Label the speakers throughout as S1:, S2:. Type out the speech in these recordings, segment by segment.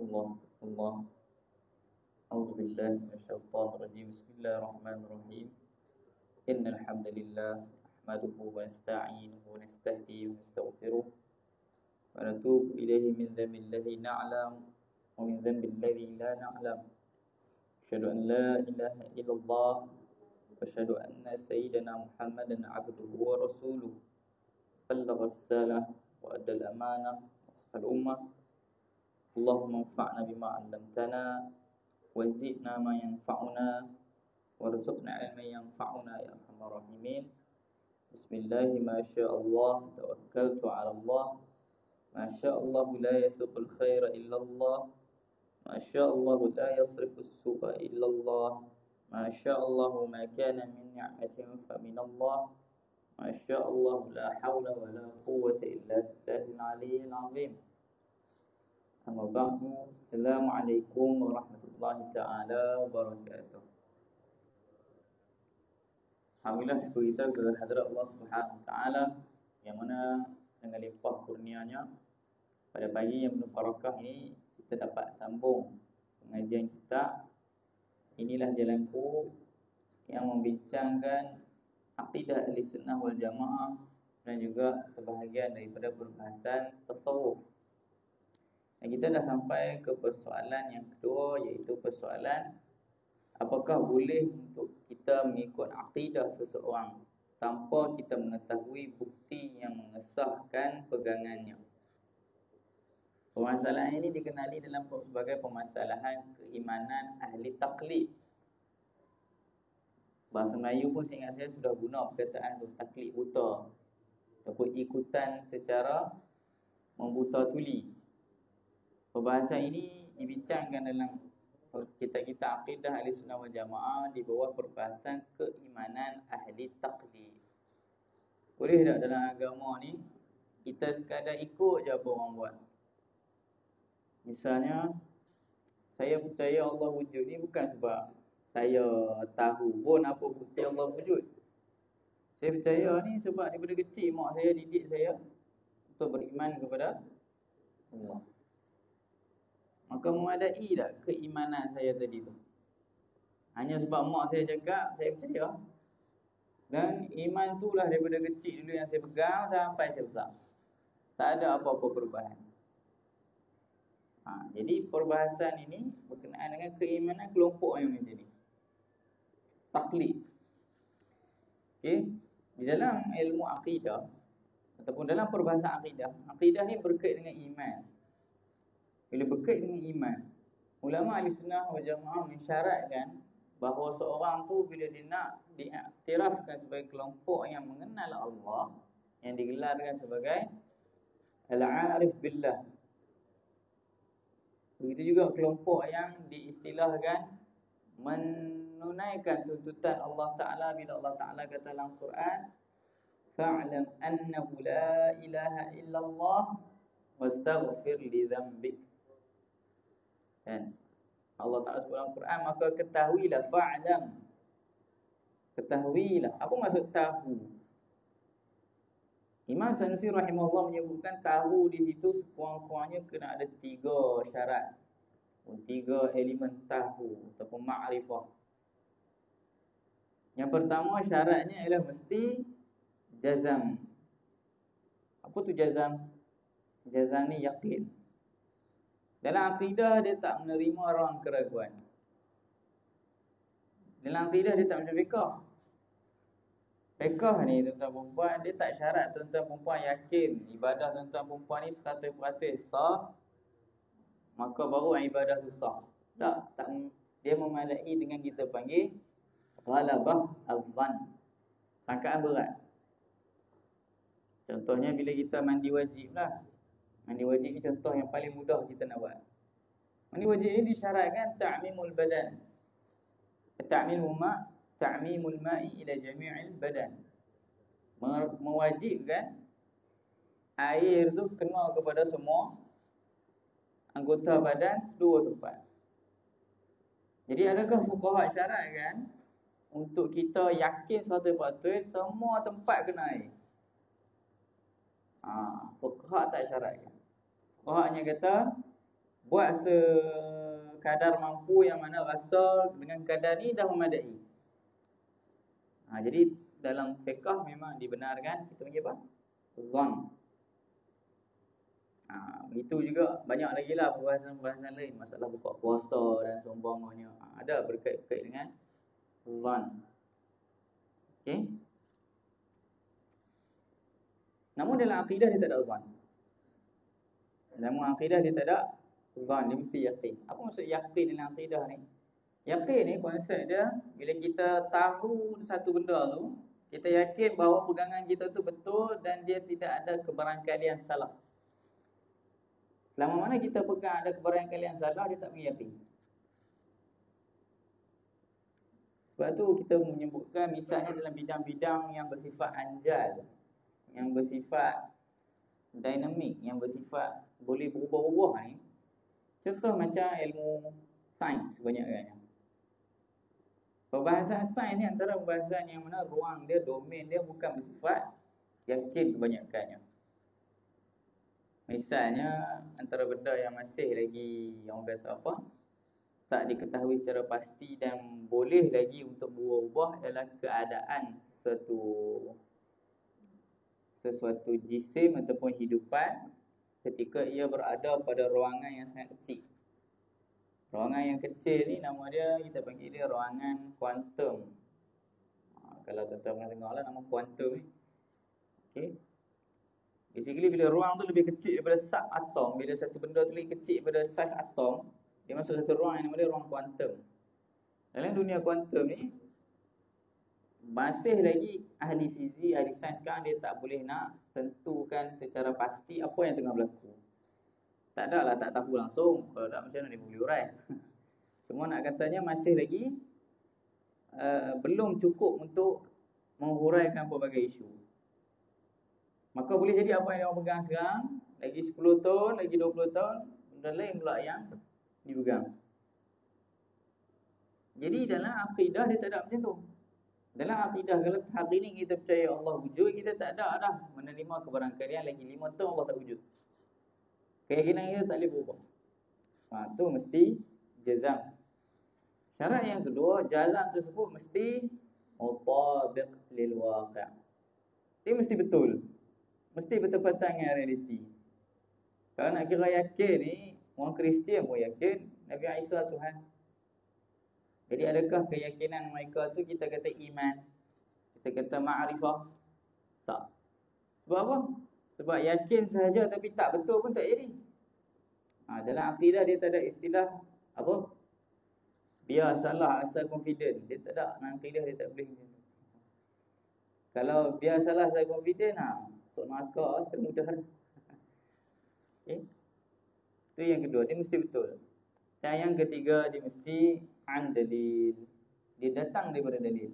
S1: الله الله أعوذ بالله من الشيطان الرجيم بسم الله الرحمن الرحيم إن الحمد لله نحمده ونستعينه ونستهديه ونستغفره ونتوب إليه من ذنب الذي نعلم ومن ذنب الذي لا نعلم أشهد أن لا إله إلا الله وأشهد أن سيدنا محمدا عبده ورسوله بلغ الرسالة وأدى الأمانة ونصح الأمة اللهم انفعنا بما علمتنا وزدنا ما ينفعنا وارزقنا علما ينفعنا يا أرحم الراحمين بسم الله ما شاء الله توكلت على الله ما شاء الله لا يسوق الخير إلا الله ما شاء الله لا يصرف السوء إلا الله ما شاء الله ما كان من نعمة فمن الله ما شاء الله لا حول ولا قوة إلا بالله العلي العظيم أما بعد السلام عليكم ورحمة الله تعالى وبركاته. Alhamdulillah, syukur kita ke hadirat Allah Subhanahu Wa Taala yang mana dengan limpah kurnianya pada pagi yang penuh barakah ini kita dapat sambung pengajian kita. Inilah jalanku yang membincangkan akidah Ahlussunnah wal Jamaah dan juga sebahagian daripada perbahasan tasawuf. Dan kita dah sampai ke persoalan yang kedua, iaitu persoalan apakah boleh untuk kita mengikut akidah seseorang tanpa kita mengetahui bukti yang mengesahkan pegangannya. Permasalahan ini dikenali dalam sebagai permasalahan keimanan ahli taklid. Bahasa Melayu pun saya ingat saya sudah guna perkataan tu, taklid buta ataupun ikutan secara membuta tuli. Perbahasan ini dibincangkan dalam kitab-kitab akidah Ahlussunnah wal Jamaah di bawah perbahasan keimanan ahli taklid. Boleh tak dalam agama ni kita sekadar ikut je apa orang buat? Misalnya, saya percaya Allah wujud ni bukan sebab saya tahu pun apa bukti Allah wujud. Saya percaya ni sebab daripada kecil mak saya didik saya untuk beriman kepada Allah. Maka memadai tak keimanan saya tadi tu? Hanya sebab mak saya cakap, saya percaya. Dan iman tu lah daripada kecil dulu yang saya pegang sampai saya besar. Tak ada apa-apa perubahan. Jadi perbahasan ini berkenaan dengan keimanan kelompok yang macam ni. Taklid. Okay. Di dalam ilmu akidah ataupun dalam perbahasan akidah, akidah ni berkait dengan iman. Bila berkait dengan iman, ulama Ahlussunnah wal Jamaah mensyaratkan bahawa seorang tu bila dia nak diiktirafkan sebagai kelompok yang mengenal Allah, yang digelarkan sebagai al-arif billah. Begitu juga kelompok yang diistilahkan menunaikan tuntutan Allah Ta'ala bila Allah Ta'ala kata dalam Quran, fa'lam annahu la ilaha illallah wastaghfir li dhanbik. Kan? Allah Ta'ala sebut dalam Quran, maka ketahuilah, fa'lam. Ketahuilah. Apa maksud tahu? Imam Sanusi rahimahullah menyebutkan tahu di situ sekurang-kurangnya kena ada 3 syarat. 3 elemen tahu ataupun ma'rifah. Yang pertama syaratnya ialah mesti jazam. Apa tu jazam? Jazam ni yakin. Dalam akidah dia tak menerima orang keraguan. Dalam akidah dia tak macam fiqh. Fiqh ni tuan-tuan perempuan, dia tak syarat tuan-tuan perempuan yakin ibadah tuan-tuan perempuan ni 100% sah, maka baru ibadah tu sah. Tak, dia memadai dengan kita panggil ghalabah al-dhann, sangkaan berat. Contohnya bila kita mandi wajib lah. Mandi wajib ni contoh yang paling mudah kita nak buat. Mandi wajib ni disyaratkan ta'mimul badan. Ta'mimul ma'i ila jami'il badan. Mewajibkan air tu kena kepada semua anggota badan seluruh tempat. Jadi adakah fuqaha syaratkan untuk kita yakin 100% semua tempat kena air? Fuqaha tak syaratkan. Fuqaha hanya kata Buat sekadar mampu yang mana rasa dengan kadar ni dah memadai. Jadi dalam fiqh memang dibenarkan kita panggil apa? Zon. Begitu juga banyak lagi lah perbahasan-perbahasan lain, masalah buka puasa dan seumpamanya. Ada berkait-kait dengan zon. Okey. Namun dalam akidah dia tak ada zon. Dalam akidah dia tak ada zon, dia mesti yakin. Apa maksud yakin dalam akidah ni? Yakin ni konsep dia, bila kita tahu satu benda tu, kita yakin bahawa pegangan kita tu betul dan dia tidak ada kebarangkalian salah. Selama mana kita pegang ada kebarangkalian salah, dia tak boleh yakin. Sebab tu kita menyebutkan misalnya dalam bidang-bidang yang bersifat anjal, yang bersifat dinamik, yang bersifat boleh berubah-ubah ni. Contoh macam ilmu sains kebanyakannya. Perbahasan sains ni antara perbahasan yang mana ruang dia, domain dia bukan bersifat yakin kebanyakannya. Misalnya antara benda yang masih lagi yang kata apa, tak diketahui secara pasti dan boleh lagi untuk berubah adalah keadaan sesuatu jisim ataupun hidupan ketika ia berada pada ruangan yang sangat kecil. Ruangan yang kecil ni nama dia, kita panggil dia ruangan kuantum. Kalau tuan-tuan pernah dengar lah nama kuantum ni. Okay. Basically bila ruang tu lebih kecil daripada subatom, bila satu benda tu lebih kecil daripada saiz atom, dia masuk satu ruang yang nama dia ruang kuantum. Dalam dunia kuantum ni masih lagi ahli fizik, ahli sains sekarang dia tak boleh nak tentukan secara pasti apa yang tengah berlaku. Tak ada lah, tak tahu langsung. Kalau tak macam mana dia boleh urai. Cuma nak katanya masih lagi belum cukup untuk menghuraikan pelbagai isu. Maka boleh jadi apa yang orang pegang sekarang, lagi 10 tahun, lagi 20 tahun, benda lain pula yang dipegang. Jadi dalam akidah dia tak ada macam tu. Dalam akidah kalau hari ni kita percaya Allah wujud, kita tak ada dah menerima kebarangkalian lagi 5 tahun Allah tak wujud. Keyakinan kita tak boleh berubah. Tu mesti jazam. Syarat yang kedua, jazam tersebut mesti mutabiq lil waqi'. Dia mesti betul. Mesti bertepatan dengan realiti. Kalau nak kira yakin ni, orang Kristian pun yakin Nabi Isa Tuhan. Jadi adakah keyakinan mereka tu kita kata iman, kita kata ma'rifah? Tak. Sebab apa? Sebab yakin sahaja tapi tak betul pun tak jadi. Dalam akidah dia tak ada istilah apa? Biar salah asal confident. Dia tak ada. Dalam akidah dia tak boleh. Kalau biar salah asal confident, masuk neraka semudah. Okay. Itu yang kedua, dia mesti betul. Dan yang ketiga, dia mesti an dalil. Dia datang daripada dalil.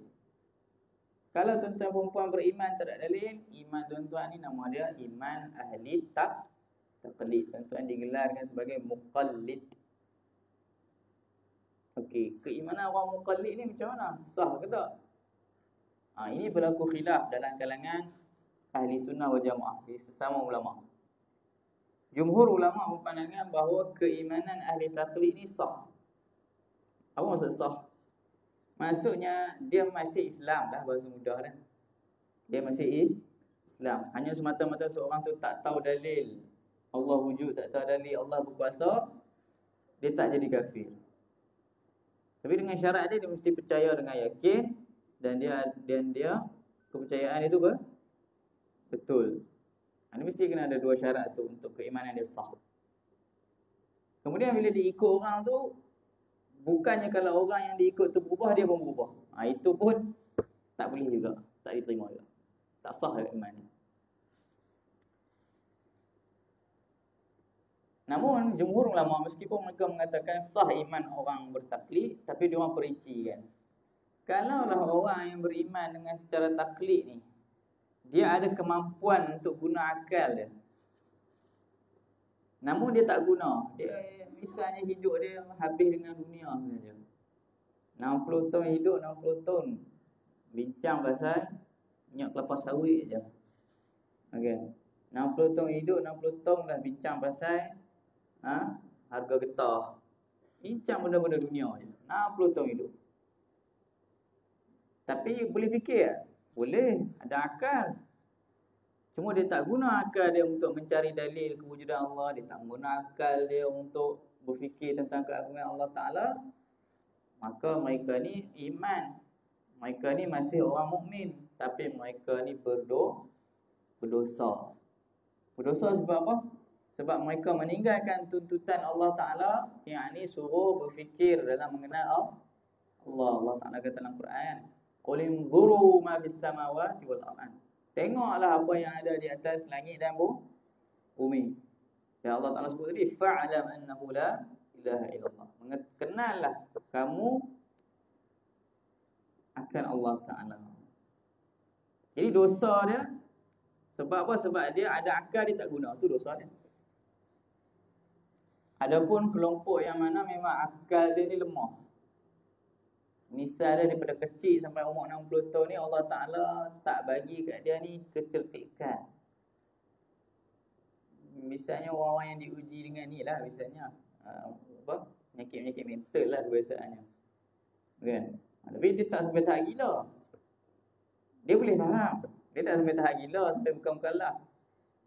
S1: Kalau tuan-tuan perempuan beriman tak ada dalil, iman tuan-tuan ni nama dia iman ahli taqlid. Tuan-tuan digelarkan sebagai muqallid. Okey, keimanan orang muqallid ni macam mana? Sah ke tak? Ini berlaku khilaf dalam kalangan ahli sunnah wal jamaah, sesama ulama. Jumhur ulama berpandangan bahawa keimanan ahli taqlid ni sah. Apa maksud sah? Maksudnya dia masih Islam lah, bahasa mudah dah. Dia masih Islam. Hanya semata-mata seorang tu tak tahu dalil Allah wujud, tak tahu dalil Allah berkuasa, dia tak jadi kafir. Tapi dengan syarat dia mesti percaya dengan yakin dan dia kepercayaan itu betul. Ini mesti kena ada dua syarat tu untuk keimanan dia sah. Kemudian bila diikut orang tu, bukannya kalau orang yang diikut tu berubah, dia pun berubah. Itu pun tak boleh juga, tak diterima juga. Tak sah iman. Namun jumhur ulama meskipun mereka mengatakan sah iman orang bertaklid, tapi dia orang perinci kan. Kalaulah orang yang beriman dengan secara taklid ni, dia ada kemampuan untuk guna akal dia, namun dia tak guna. Dia misalnya hidup dia habis dengan dunia saja. 60 tahun hidup, 60 tahun bincang pasal minyak kelapa sawit je. Okey. 60 tahun hidup, 60 tahun dah bincang pasal harga getah. Bincang benda-benda dunia je. 60 tahun hidup. Tapi boleh fikir tak? Boleh, ada akal. Cuma dia tak guna akal dia untuk mencari dalil kewujudan Allah. Dia tak guna akal dia untuk berfikir tentang keagungan Allah Ta'ala. Maka mereka ni iman. Mereka ni masih orang mukmin, tapi mereka ni berdosa. Berdosa sebab apa? Sebab mereka meninggalkan tuntutan Allah Ta'ala, yang ni suruh berfikir dalam mengenal Allah. Allah Ta'ala kata dalam Quran, qul inzuru ma fis samawati wal ardh. Tengoklah apa yang ada di atas langit dan bumi. Ya Allah Ta'ala sebut tadi, fa'lam annahu la ilaha illallah. Kenallah kamu akan Allah Ta'ala. Jadi dosa dia sebab apa? Sebab dia ada akal, dia tak guna. Itu dosa dia. Adapun kelompok yang mana memang akal dia ni lemah. Misal dia daripada kecil sampai umur 60 tahun ni, Allah Ta'ala tak bagi kat dia ni kecerdikan. Misalnya orang-orang yang diuji dengan ni lah, misalnya penyakit-penyakit mental lah kebiasaannya, kan? Tapi dia tak sampai tahap gila. Dia boleh faham. Dia tak sampai tahap gila, sampai bukan mukallaf.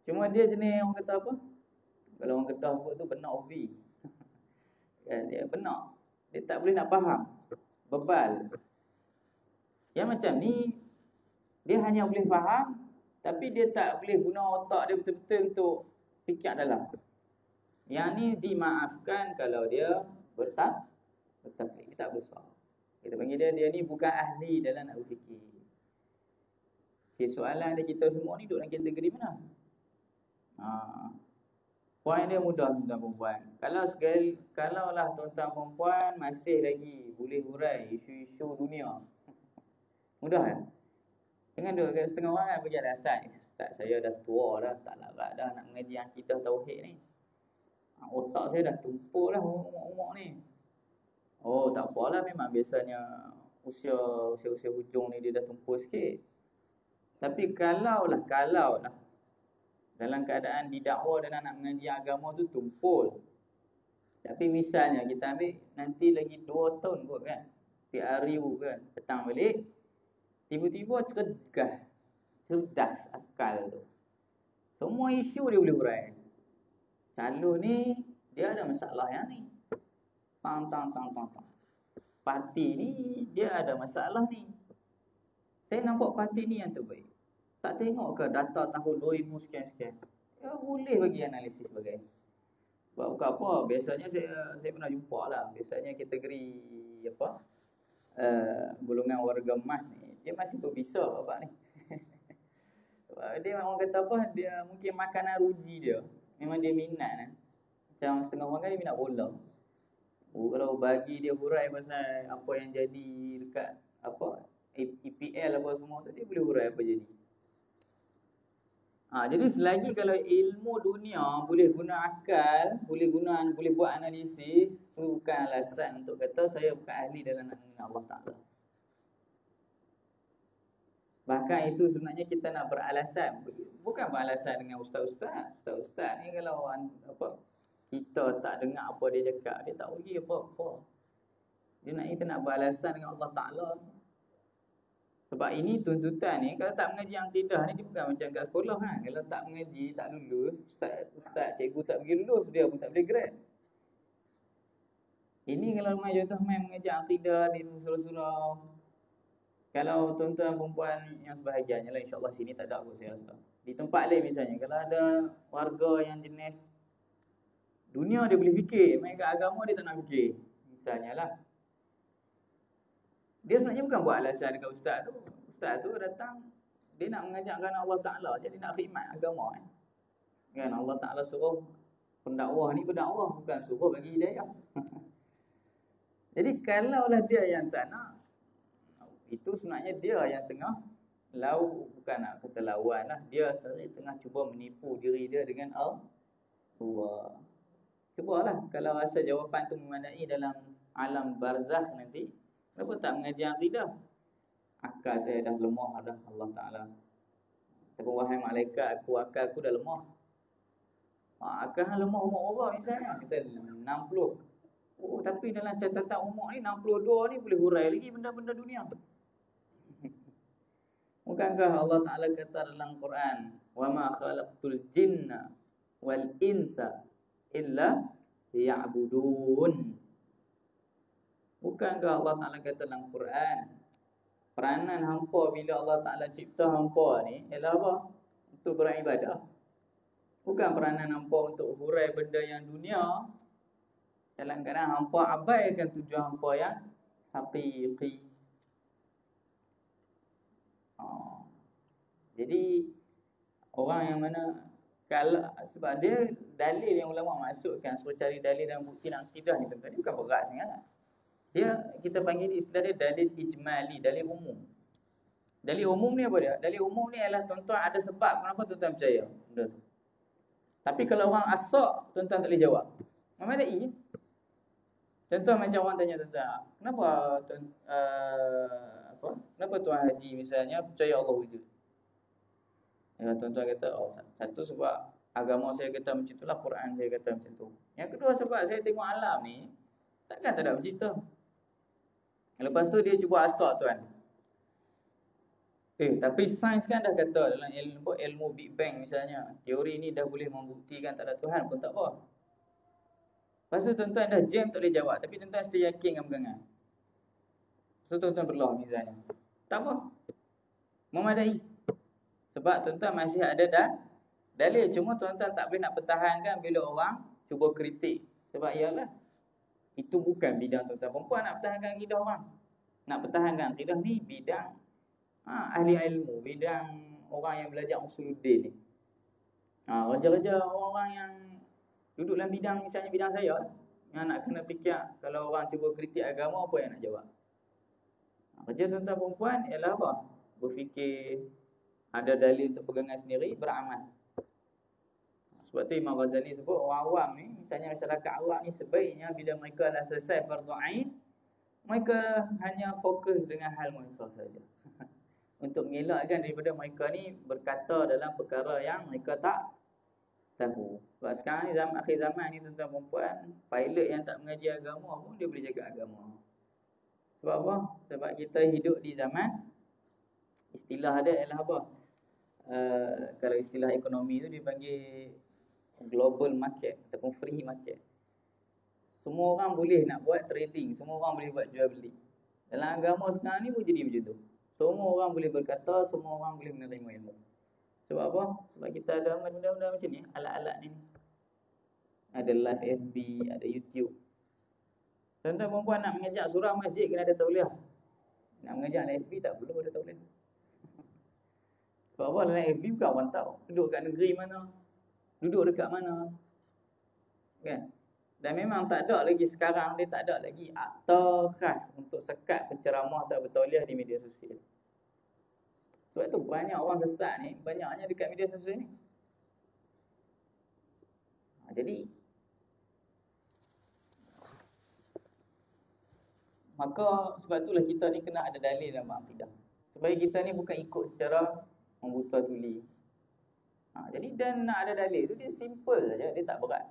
S1: Cuma dia jenis orang kata apa? Kalau orang Kedah sebut tu benak ovi. Kan, dia benak. Dia tak boleh nak faham. Bebal. Yang macam ni, dia hanya boleh faham, tapi dia tak boleh guna otak dia betul-betul untuk fikir dalam. Yang ni dimaafkan kalau dia bertafsir. Dia tak besar. Kita panggil dia ni bukan ahli dalam nak berfikir. Okay, soalan dia, kita semua ni duduk dalam kategori mana? Poin dia mudah, tuan-tuan perempuan. Kalaulah tuan-tuan perempuan masih lagi boleh hurai isu-isu dunia, mudah kan? Jangan duduk kat setengah orang kan bagi alasan, Ustaz saya dah tua dah, tak larat dah nak mengaji akidah tauhid ni. Otak saya dah tumpul lah umur ni. Oh, tak apalah, memang biasanya usia hujung ni dia dah tumpul sikit. Tapi kalau lah dalam keadaan didakwa dan nak mengaji agama tu tumpul. Tapi misalnya kita ambil nanti lagi 2 tahun kot kan, PRU kan, petang balik, tiba-tiba cerdas akal tu. Semua isu dia boleh hurai. Calon ni dia ada masalah yang ni. Tang. Parti ni dia ada masalah ni. Saya nampak parti ni yang terbaik. Tak tengok ke data tahun 2000 sekian-sekian? Ya, boleh bagi analisis sebagainya. Sebab bukan apa, biasanya saya pernah jumpa lah. Biasanya kategori golongan warga emas ni, dia masih berbisa bapak ni. Dia orang kata apa, dia mungkin makanan ruji dia, memang dia minat kan. Macam setengah orang kan dia minat bola. Kalau bagi dia hurai pasal apa yang jadi dekat EPL apa semua tu, dia boleh hurai apa jadi. Jadi selagi kalau ilmu dunia boleh guna akal, boleh buat analisis, itu bukan alasan untuk kata saya bukan ahli dalam nak mengenal Allah Ta'ala. Bahkan itu sebenarnya kita nak beralasan, bukan beralasan dengan ustaz-ustaz. Ustaz-ustaz ni kalau kita tak dengar apa dia cakap, dia tak pergi apa-apa. Kita nak beralasan dengan Allah Ta'ala. Sebab ini tuntutan ni, kalau tak mengaji akidah ni, dia bukan macam kat sekolah kan. Kalau tak mengaji, tak lulus, ustaz cikgu tak pergi lulus, dia pun tak boleh grade. Ini kalau contoh main mengaji akidah di surau-surau. Kalau tuan-tuan perempuan yang sebahagiannya lah, insyaAllah sini tak ada aku saya rasa. Di tempat lain misalnya, kalau ada warga yang jenis dunia dia boleh fikir, main kat agama dia tak nak fikir, misalnya lah. Dia sebenarnya bukan buat alasan dekat ustaz tu. Ustaz tu datang, dia nak mengajarkan Allah Ta'ala, jadi nak khidmat agama kan. Allah Ta'ala suruh pendakwah ni berdakwah, bukan suruh bagi hidayah. Jadi kalaulah dia yang tak nak, itu sebenarnya dia yang tengah bukan nak kata lawan lah, dia sebenarnya tengah cuba menipu diri dia dengan Allah. Cubalah, kalau rasa jawapan tu memadai dalam alam barzakh nanti, kenapa tak mengaji akidah? Akal saya dah lemah dah, Allah Ta'ala. Tapi wahai malaikat, akalku dah lemah. Akan lemah umur orang misalnya kita 60. Oh, tapi dalam catatan umur ni 62 ni boleh hurai lagi benda-benda dunia. Bukankah Allah Ta'ala kata dalam Quran, wa ma khalaqtul jinna wal insa illa liya'budun. Bukankah Allah Ta'ala kata dalam Quran, peranan hampa bila Allah Ta'ala cipta hampa ni ialah apa? Untuk beribadah. Bukan peranan hampa untuk hurai benda yang dunia. Dalam keadaan hampa abaikan tujuan hampa yang hakiki. Jadi orang yang mana, kalau sebab dia dalil yang ulama masukkan, suruh cari dalil dan bukti dan akidah ni tuan-tuan, ni bukan berat sangat. Dia, kita panggil istilah dia dalil ijmali, dalil umum. Dalil umum ni apa dia? Dalil umum ni ialah tuan-tuan ada sebab kenapa tuan-tuan percaya benda tu. Tapi kalau orang asak, tuan-tuan tak boleh jawab. Memang ada Tuan-tuan macam orang tanya tuan-tuan, kenapa kenapa Tuan Haji misalnya percaya Allah wujud? Ya, tuan-tuan kata, satu sebab agama saya kata macam itulah, Quran saya kata macam tu. Yang kedua sebab saya tengok alam ni takkan tak ada macam tu. Lepas tu dia cuba asak tuan. Tapi sains kan dah kata dalam ilmu Big Bang misalnya, teori ni dah boleh membuktikan tak ada Tuhan pun tak apa. Lepas tu tuan-tuan dah jam tak boleh jawab, tapi tuan-tuan mesti yakin dengan pegangan. So tuan-tuan berlaw misalnya, tak apa, memadai. Sebab tuan-tuan masih ada dalil. Cuma tuan-tuan tak boleh nak pertahankan bila orang cuba kritik. Sebab ialah itu bukan bidang tuan-tuan perempuan nak pertahankan akidah orang. Nak pertahankan akidah ni bidang ahli ilmu, bidang orang yang belajar usuluddin ni. Raja-raja orang yang duduk dalam bidang, misalnya bidang saya, yang nak kena fikir kalau orang cuba kritik agama, apa yang nak jawab. Kerja tuan-tuan perempuan ialah apa? Berfikir, ada dalil untuk pegangan sendiri, beramal. Sebab tu Imam Ghazali sebut orang awam ni, misalnya masyarakat awam ni, sebaiknya bila mereka dah selesai fardu ain, mereka hanya fokus dengan hal mereka saja. Untuk mengelakkan daripada mereka ni berkata dalam perkara yang mereka tak tahu. Sebab sekarang ni akhir zaman ni tuan-tuan perempuan, pilot yang tak mengaji agama pun dia boleh jaga agama. Sebab apa? Sebab kita hidup di zaman, istilah dia ialah apa? Kalau istilah ekonomi tu dipanggil global market ataupun free market. Semua orang boleh nak buat trading, semua orang boleh buat jual beli. Dalam agama sekarang ni pun jadi macam tu. Semua orang boleh berkata, semua orang boleh menerima ilmu. Sebab apa? Sebab kita ada benda-benda macam ni, alat-alat ni. Ada live FB, ada YouTube. Tuan-tuan perempuan nak mengajak surah masjid kena ada tauliah. Nak mengajak live FB tak perlu ada tauliah. Sebab apa? Dalam FB bukan orang tahu duduk kat negeri mana, duduk dekat mana, kan? Dan memang tak ada lagi sekarang, dia tak ada lagi akta khas untuk sekat penceramah atau bertauliah di media sosial. Sebab tu banyak orang sesat ni, banyaknya dekat media sosial ni. Jadi maka sebab itulah kita ni kena ada dalil dalam akidah. Supaya kita ni bukan ikut secara membuta tuli. Jadi dan nak ada dalil tu dia simple saja, dia tak berat.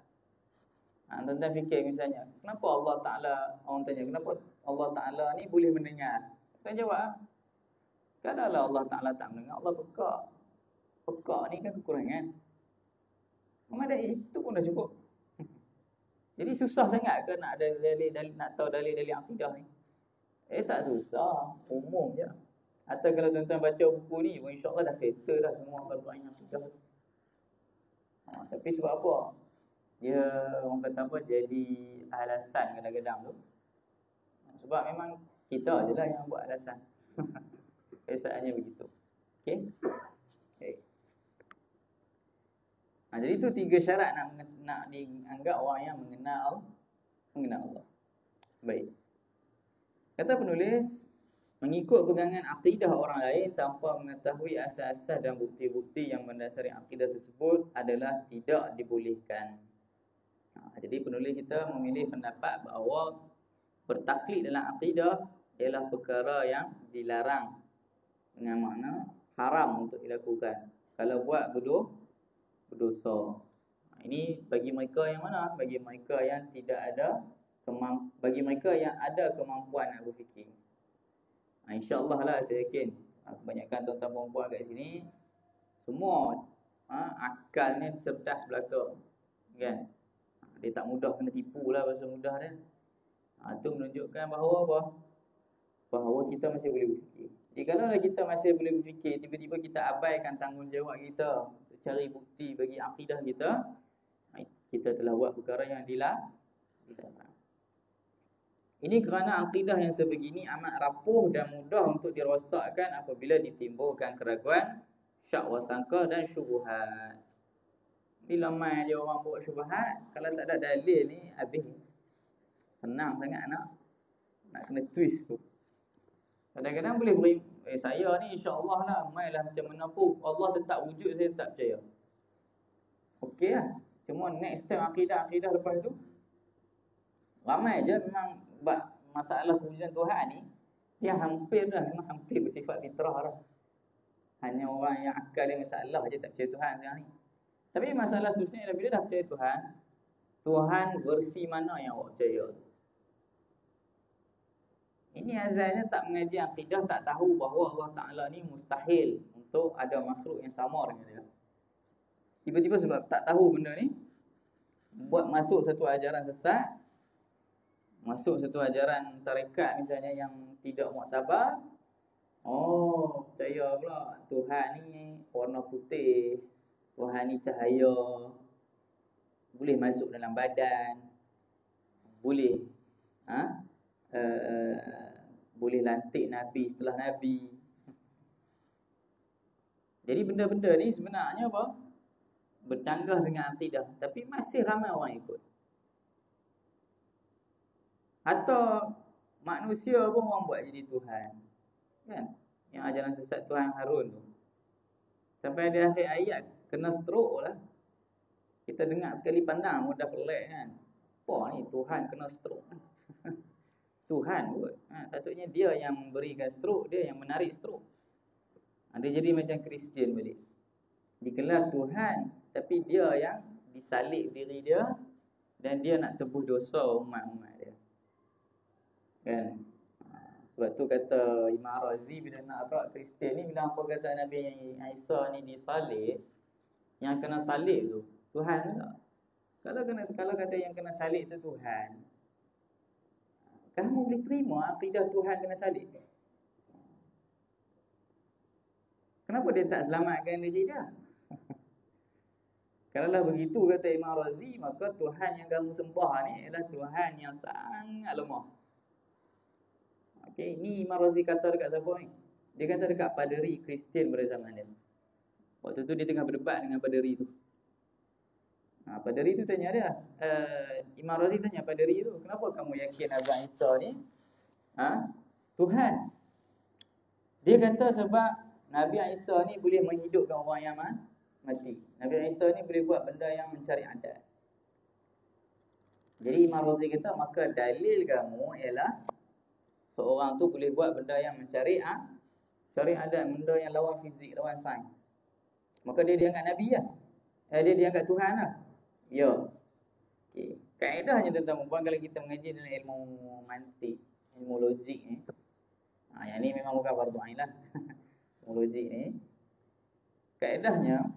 S1: Tuan-tuan fikir misalnya, kenapa Allah Ta'ala, orang tanya, kenapa Allah Ta'ala ni boleh mendengar? Tuan jawab, kalaulah Allah Ta'ala tak mendengar, Allah pekak. Pekak ni kan kekurangan. Memadai, itu pun dah cukup. Jadi susah sangat ke nak ada dalil, nak tahu dalil-dalil akidah ni? Tak susah, umum je. Atau kalau tuan-tuan baca buku ni, insya-Allah dah settle dah semua perkara yang akidah. Tapi sebab apa? Dia orang kata apa, jadi alasan kadang-kadang tu. Sebab memang kita je lah yang buat alasan. Kesaannya begitu. Okay. Jadi itu 3 syarat nak dianggap orang yang mengenal Allah. Baik. Kata penulis, mengikut pegangan akidah orang lain tanpa mengetahui asas-asas dan bukti-bukti yang mendasari akidah tersebut adalah tidak dibolehkan. Jadi penulis kita memilih pendapat bahawa bertaklid dalam akidah ialah perkara yang dilarang, dengan makna haram untuk dilakukan. Kalau buat berdosa. Ini Ini bagi mereka yang mana? Bagi mereka yang tidak ada bagi mereka yang ada kemampuan nak berfikir. InsyaAllah lah saya yakin kebanyakan tuan-tuan perempuan kat sini semua akalnya cerdas belaka, kan? Dia tak mudah kena tipu lah bahasa mudah dia. Itu menunjukkan bahawa apa? Bahawa kita masih boleh berfikir. Jadi kalau kita masih boleh berfikir, tiba-tiba kita abaikan tanggungjawab kita untuk cari bukti bagi akidah kita telah buat perkara yang dilarang. Ini kerana akidah yang sebegini amat rapuh dan mudah untuk dirosakkan apabila ditimbulkan keraguan, syak wasangka dan syubhat. Bila mai je orang buat syubhat, kalau tak ada dalil ni habis. Senang sangat nak kena twist tu. Kadang-kadang boleh beri saya ni insya-Allah lah mailah macam mana pun Allah tetap wujud, saya tak percaya. Okey lah. Cuma next step akidah lepas tu ramai je memang masalah kewujudan Tuhan ni dia hampir bersifat fitrah lah. Hanya orang yang akal dia masalah je tak percaya Tuhan sekarang ni. Tapi masalah seterusnya ialah bila dah percaya Tuhan versi mana yang awak percaya? Ini azalnya tak mengaji akidah, tak tahu bahawa Allah Ta'ala ni mustahil untuk ada makhluk yang sama dengan dia. Tiba-tiba sebab tak tahu benda ni, buat masuk satu ajaran sesat, masuk satu ajaran tarekat misalnya yang tidak muktabar. Percaya pula Tuhan ni warna putih, Tuhan ni cahaya, boleh masuk dalam badan, boleh boleh lantik Nabi setelah Nabi. Jadi benda-benda ni sebenarnya apa? Bercanggah dengan akidah, tapi masih ramai orang ikut. Atau manusia pun orang buat jadi Tuhan, kan? Yang ajaran sesat Tuhan Harun tu, sampai ada akhir ayat kena stroke lah. Kita dengar sekali pandang pun dah pelik kan. Apa ni Tuhan kena stroke? Tuhan kot. Patutnya dia yang memberikan stroke, dia yang menarik stroke. Dia jadi macam Kristian balik. Dikelar Tuhan, tapi dia yang disalib diri dia dan dia nak tebus dosa umat-umat dia. Kan? Sebab tu kata Imam Razi bila nak abrak Kristian ni, bila apa kata Nabi Isa ni disalib, yang kena salib tu Tuhan tak? Kalau kata yang kena salib tu Tuhan, kamu boleh terima akidah Tuhan kena salib? Kenapa dia tak selamatkan diri dia? Kalaulah begitu kata Imam Razi, maka Tuhan yang kamu sembah ni adalah Tuhan yang sangat lemah. Okey, ni Imam Razi kata dekat siapa ni? Dia kata dekat paderi Kristian pada zaman dia. Waktu tu dia tengah berdebat dengan paderi tu. Paderi tu tanya dia, Imam Razi tanya paderi tu, kenapa kamu yakin Nabi Isa ni Tuhan? Dia kata sebab Nabi Isa ni boleh menghidupkan orang yang mati. Nabi Isa ni boleh buat benda yang mencari adat. Jadi Imam Razi kata, maka dalil kamu ialah seorang tu boleh buat benda yang mencari adat, benda yang lawan fizik, lawan sains. Maka dia dianggap Nabi lah. Dia dianggap Tuhan lah. Ya. Okay. Kaedahnya tentang perempuan kalau kita mengaji dalam ilmu mantik, ilmu logik ni. Yang ni memang bukan fardu ain lah. Ilmu logik ni. Kaedahnya,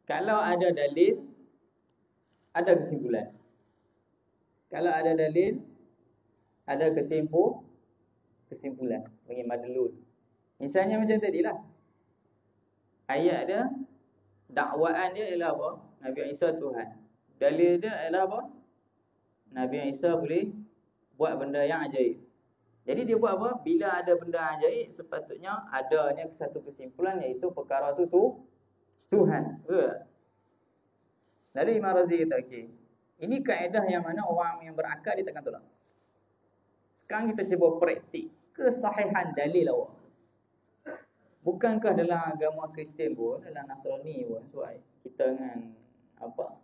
S1: kalau ada dalil, ada kesimpulan. Kalau ada dalil, ada kesimpulan. Bagi madlul. Misalnya macam tadilah. Ayat dia, dakwaan dia ialah apa? Nabi Isa Tuhan. Dalil dia ialah apa? Nabi Isa boleh buat benda yang ajaib. Jadi dia buat apa? Bila ada benda ajaib, sepatutnya adanya satu kesimpulan, iaitu perkara tu Tuhan. Lalu Imam Razi kata, okey, ini kaedah yang mana orang yang berakal dia takkan tolak. Sekarang kita cuba praktik kesahihan dalil awak. Bukankah dalam agama Kristian pun, dalam Nasrani pun, sebab kita dengan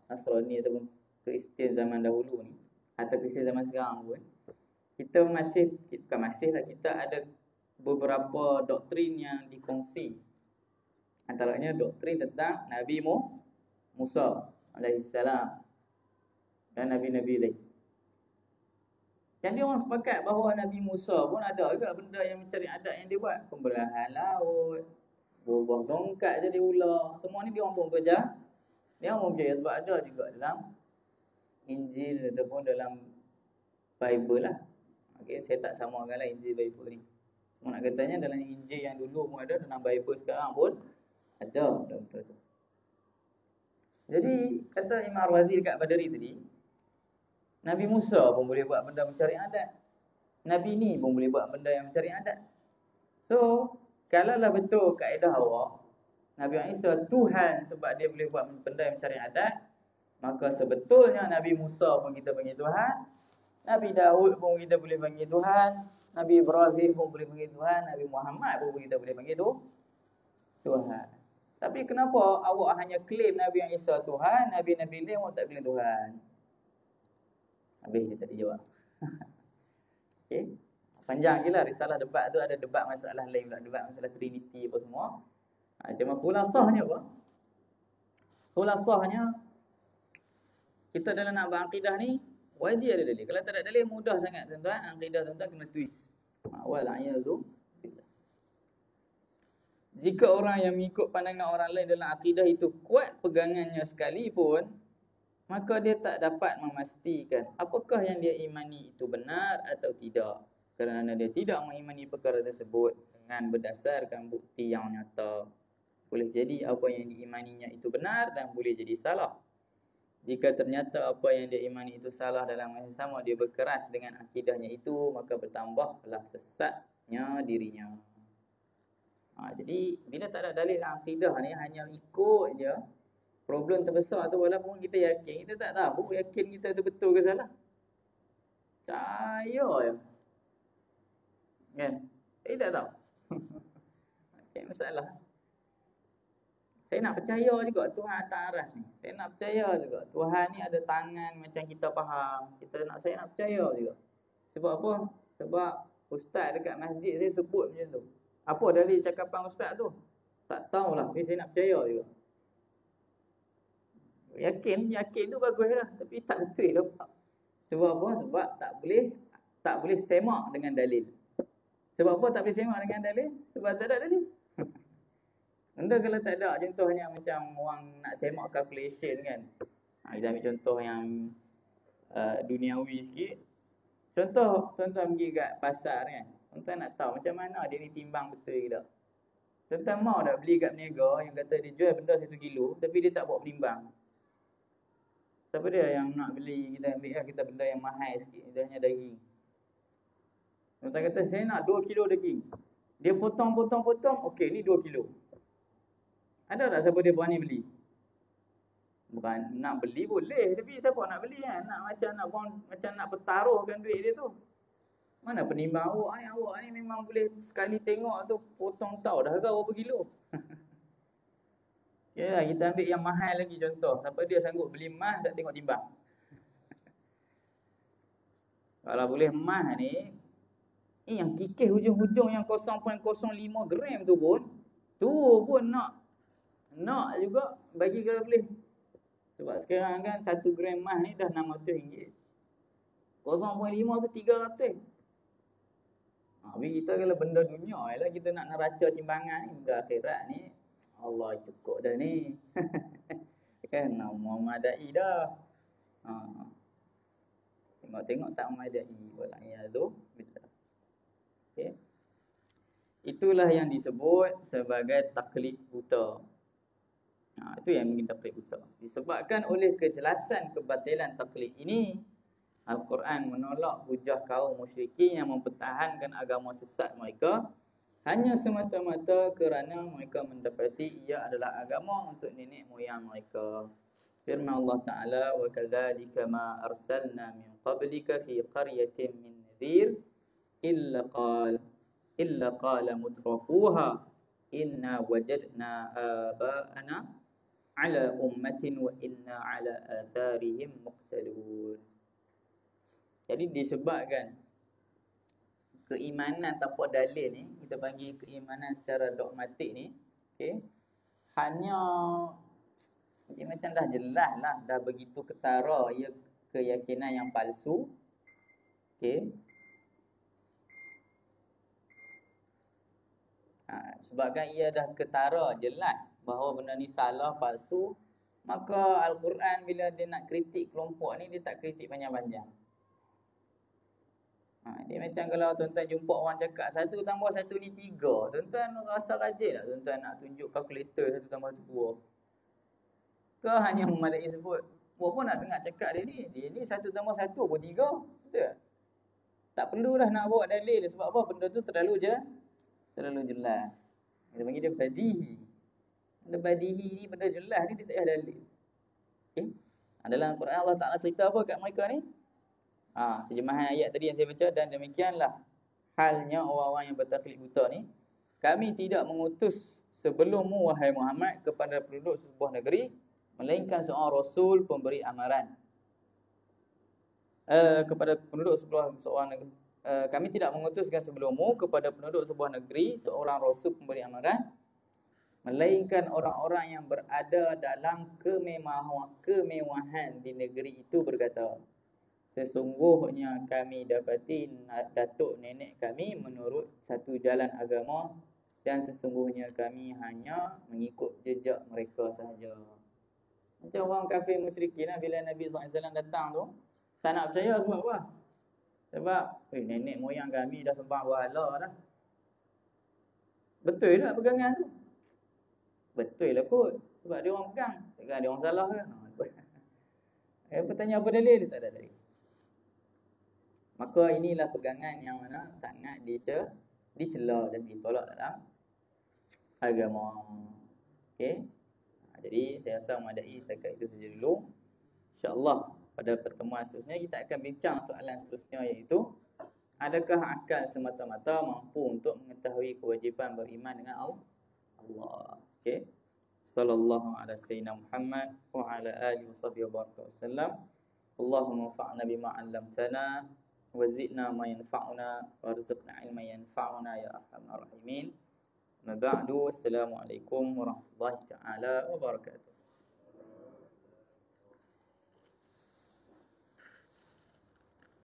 S1: Nasrani ataupun Kristian zaman dahulu ni, atau Kristian zaman sekarang pun, kita kita ada beberapa doktrin yang dikongsi. Antaranya doktrin tentang Nabi Musa. alaihissalam dan Nabi-Nabi lain. Jadi orang sepakat bahawa Nabi Musa pun ada juga benda yang mencari adat yang dia buat. Pembelahan laut, berubah tongkat jadi ular. Semua ni dia orang pun percaya. Dia orang pun percaya sebab ada juga dalam Injil ataupun dalam Bible lah. Okay, saya tak samakan lah Injil Bible ni. Cuma nak katanya dalam Injil yang dulu pun ada, dalam Bible sekarang pun ada benda-benda tu. Jadi kata Imam Razi dekat Badari tadi, Nabi Musa pun boleh buat benda mencari adat. Nabi ni pun boleh buat benda yang mencari adat. So, kalaulah betul kaedah awak, Nabi Isa Tuhan sebab dia boleh buat benda yang mencari adat, maka sebetulnya Nabi Musa pun kita panggil Tuhan, Nabi Daud pun kita boleh panggil Tuhan, Nabi Ibrahim pun boleh panggil Tuhan, Nabi Muhammad pun kita boleh panggil Tuhan. Tapi kenapa awak hanya claim Nabi Isa Tuhan, Nabi-Nabi lain awak tak claim Tuhan? Habis dia tak dijawab. Okay. Panjang je lah risalah debat tu, ada debat masalah lain pula, debat masalah Trinity apa semua. Cuma khulasahnya apa? Khulasahnya kita dalam nak berakidah ni wajib ada dalil. Kalau tak ada dalil mudah sangat tuan-tuan, akidah tuan-tuan kena twist. Wal a'yadu billah. Jika orang yang mengikut pandangan orang lain dalam akidah itu kuat pegangannya sekalipun, maka dia tak dapat memastikan apakah yang dia imani itu benar atau tidak. Kerana dia tidak mengimani perkara tersebut dengan berdasarkan bukti yang nyata. Boleh jadi apa yang diimaninya itu benar dan boleh jadi salah. Jika ternyata apa yang dia imani itu salah dalam masa sama dia berkeras dengan akidahnya itu, maka bertambahlah sesatnya dirinya. Jadi bila tak ada dalil akidah ni, hanya ikut je. Problem terbesar tu walaupun kita yakin, kita tak tahu yakin kita tu betul ke salah. Percaya je. Kan? Saya tak tahu. Okay, masalah. Saya nak percaya juga Tuhan atas aras ni. Saya nak percaya juga Tuhan ni ada tangan macam kita faham. Saya nak percaya juga. Sebab apa? Sebab ustaz dekat masjid saya sebut macam tu. Apa dalil cakapan ustaz tu? Tak tahulah. Tapi saya nak percaya juga. Yakin tu baguslah, tapi tak betul lah. Sebab apa? Sebab tak boleh semak dengan dalil. Sebab apa tak boleh semak dengan dalil? Sebab tak ada dalil. Anda kalau tak ada, contohnya macam orang nak semak calculation kan. Kita ambil contoh yang duniawi sikit. Contoh tuan-tuan pergi kat pasar kan. Tuan-tuan nak tahu macam mana dia ni timbang betul ke tak. Tuan-tuan mau tak beli kat peniaga yang kata dia jual benda 1 kilo tapi dia tak buat penimbang. Siapa dia yang nak beli, kita ambil lah, kita benda yang mahal sikit, dia hanya daging. Tuan-tuan kata saya nak 2 kilo daging. Dia potong, okey ni 2 kilo. Ada tak siapa dia berani beli? Bukan nak beli boleh, tapi siapa nak beli kan? Macam nak bertaruhkan duit dia tu. Mana penimbang awak ni memang boleh sekali tengok tu potong tahu dah harga berapa kilo. Yalah, kita ambil yang mahal lagi contoh. Siapa dia sanggup beli emas tak tengok timbang? Kalau boleh emas ni, yang kikis hujung-hujung yang 0.05 gram tu pun nak juga bagi kalau boleh. Sebab sekarang kan 1 gram emas ni dah RM600. 0.5 tu 300. Tapi kita kalau benda dunia lah, kita nak neraca timbangan ni, benda akhirat ni Allah cukup dah ni. Kan memadai dah. Tengok-tengok tak memadai. Walanya tu betul. Okay. Itulah yang disebut sebagai taklid buta. Itu yang mungkin taklid buta. Disebabkan oleh kejelasan kebatilan taklid ini, Al-Quran menolak hujah kaum musyrikin yang mempertahankan agama sesat mereka hanya semata-mata kerana mereka mendapati ia adalah agama untuk nenek moyang mereka. Firman Allah Ta'ala, wa kadzalika ma arsalna min qablika fi qaryatin min nadhir illa qala mutrafuha inna wajadna aba'ana ala ummatin wa inna ala atharihim muqtadun. Jadi disebabkan keimanan tanpa dalil ni, kita panggil keimanan secara dogmatik ni, okey, hanya Jadi macam dah jelas lah, dah begitu ketara ia keyakinan yang palsu. Okey. Sebabkan ia dah ketara jelas bahawa benda ni salah, palsu, maka Al-Quran bila dia nak kritik kelompok ni, dia tak kritik panjang-panjang. Dia macam kalau tuan-tuan jumpa orang cakap 1 tambah 1 ni 3, tuan-tuan rasa rajin tak tuan-tuan nak tunjuk kalkulator 1 tambah 1 2? Ke hanya memadai sebut, pun nak dengar cakap dia ni 1 tambah 1 pun 3, betul? Tak perlulah nak bawa dalil, sebab apa? Benda tu terlalu jelas. Dia panggil dia badihi. Benda badihi ni, benda jelas ni, dia tak payah dalil. Okay? Dalam Quran Allah Ta'ala cerita apa kat mereka ni? Terjemahan ayat tadi yang saya baca. Dan demikianlah halnya orang-orang yang bertaklid buta ni. Kami tidak mengutus sebelummu wahai Muhammad kepada penduduk sebuah negeri, melainkan seorang rasul pemberi amaran. Kepada penduduk seorang negeri. Kami tidak mengutuskan sebelummu kepada penduduk sebuah negeri seorang rasul pemberi amaran, melainkan orang-orang yang berada dalam kemewahan di negeri itu berkata, sesungguhnya kami dapati datuk nenek kami menurut satu jalan agama, dan sesungguhnya kami hanya mengikut jejak mereka sahaja. Macam orang kafir musyrikin lah, bila Nabi SAW datang tu, tak nak percaya sebab apa? Sebab nenek moyang kami dah sembah berhala dah. Betul tak pegangan tu? Betul lah kot. Sebab dia orang pegang. Takkan dia orang salah kan? Bertanya apa dalil? Dia tak ada dalil. Maka inilah pegangan yang mana sangat dicela dan ditolak dalam agama. Okey. Jadi saya rasa memadai setakat itu saja dulu. InsyaAllah pada pertemuan seterusnya kita akan bincang soalan seterusnya, iaitu adakah akal semata-mata mampu untuk mengetahui kewajipan beriman dengan Allah. Okey. Sallallahu ala sayyidina Muhammad wa ala alihi washabbihi wasallam. Allahumma fa'na bima 'allamtana wa zidna ma yanfa'una warzuqna ilman yanfa'una ya arhamar rahimin. Ma ba'du. Assalamualaikum warahmatullahi taala wabarakatuh.